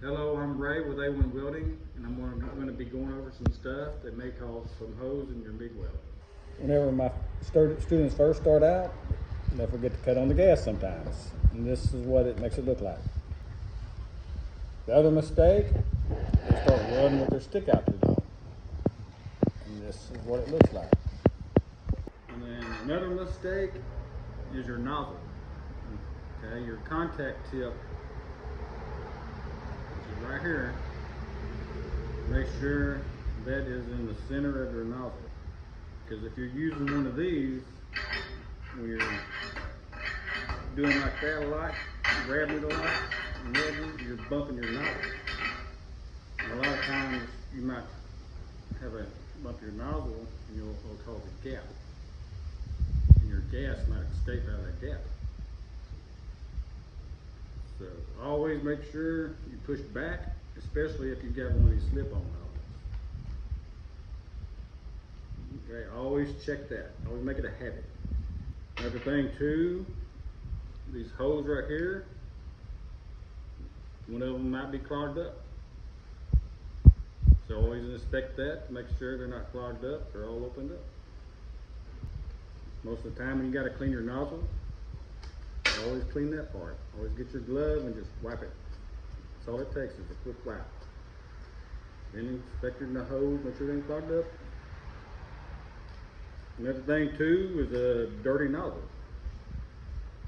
Hello, I'm Ray with A1 Welding, and I'm going to be going over some stuff that may cause some holes in your Mig Weld. Whenever my students first start out, they forget to cut on the gas sometimes, and this is what it makes it look like. The other mistake, they start welding with their stick out too long, and this is what it looks like. And then another mistake is your nozzle. Okay, your contact tip, which is right here. Make sure that is in the center of your nozzle, because if you're using one of these, when you're doing like that a lot, grabbing it a lot, and welding, you're bumping your nozzle. And a lot of times you might have a bump your nozzle, and it'll cause a gap, and your gas might escape out of that gap. So always make sure you push back, especially if you've got one of these slip-on nozzles. Okay, always check that. Always make it a habit. Another thing too, these holes right here, one of them might be clogged up. So always inspect that to make sure they're not clogged up, they're all opened up. Most of the time when you got to clean your nozzle, always clean that part. Always get your glove and just wipe it. That's all it takes is a quick wipe. Then inspect the hose, make sure they ain't clogged up. Another thing too is a dirty nozzle.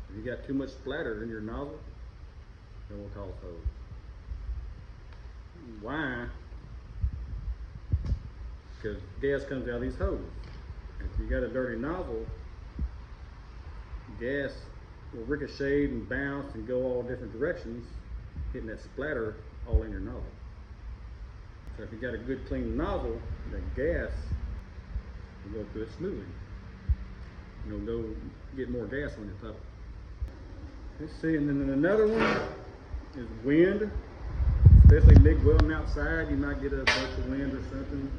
If you got too much splatter in your nozzle, that will cause hose. Why? Because gas comes out of these hoses. If you got a dirty nozzle, gas will ricochet and bounce and go all different directions, hitting that splatter all in your nozzle. So if you got a good clean nozzle, that gas will go through it smoothly. You'll go get more gas on your puddle. Let's see, and then another one is wind. Especially Mig Welding outside, you might get a bunch of wind or something,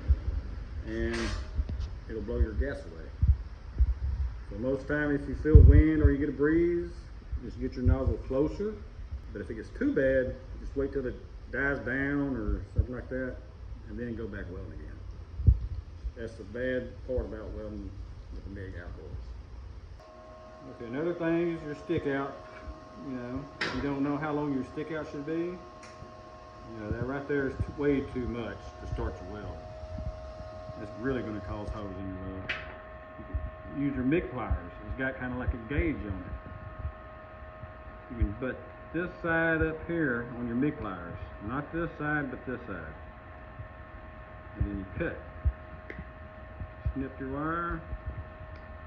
and it'll blow your gas away. So most time if you feel wind or you get a breeze, just get your nozzle closer. But if it gets too bad, just wait till it dies down or something like that, and then go back welding again. That's the bad part about welding with the MIG outdoors. Okay, another thing is your stick out. You know, if you don't know how long your stick out should be, you know, that right there is way too much to start your weld. It's really going to cause holes in your weld. Use your MIG pliers. It's got kind of like a gauge on it. You can butt this side up here on your MIG pliers. Not this side, but this side. And then you cut. Snip your wire.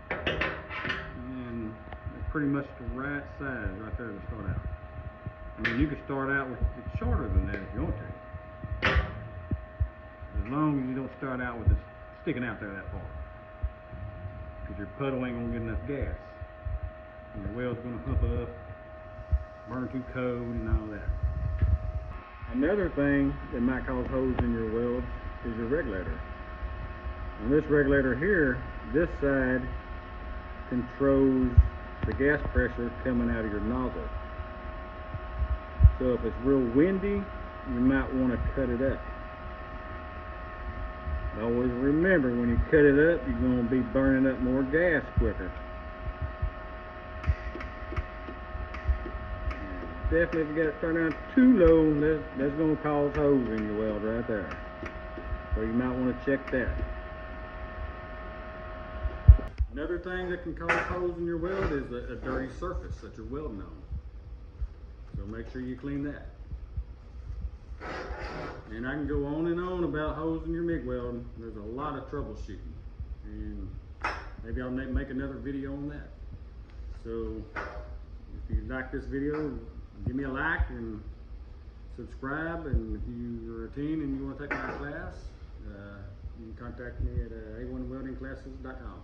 And that's pretty much the right size right there to start out. I mean, you can start out with it shorter than that if you want to. As long as you don't start out with it sticking out there that far. Because your puddle ain't gonna get enough gas. And your weld's gonna hump up, burn too cold and all that. Another thing that might cause holes in your welds is your regulator. On this regulator here, this side controls the gas pressure coming out of your nozzle. So if it's real windy, you might want to cut it up. Always remember, when you cut it up, you're going to be burning up more gas quicker. Definitely, if you got it turned down too low, that's going to cause holes in your weld right there. So you might want to check that. Another thing that can cause holes in your weld is a dirty surface that you're welding on. So make sure you clean that. And I can go on and on about holes in your MIG welding. There's a lot of troubleshooting, and maybe I'll make another video on that. So if you like this video, give me a like and subscribe. And if you're a teen and you want to take my class, you can contact me at a1weldingclasses.com.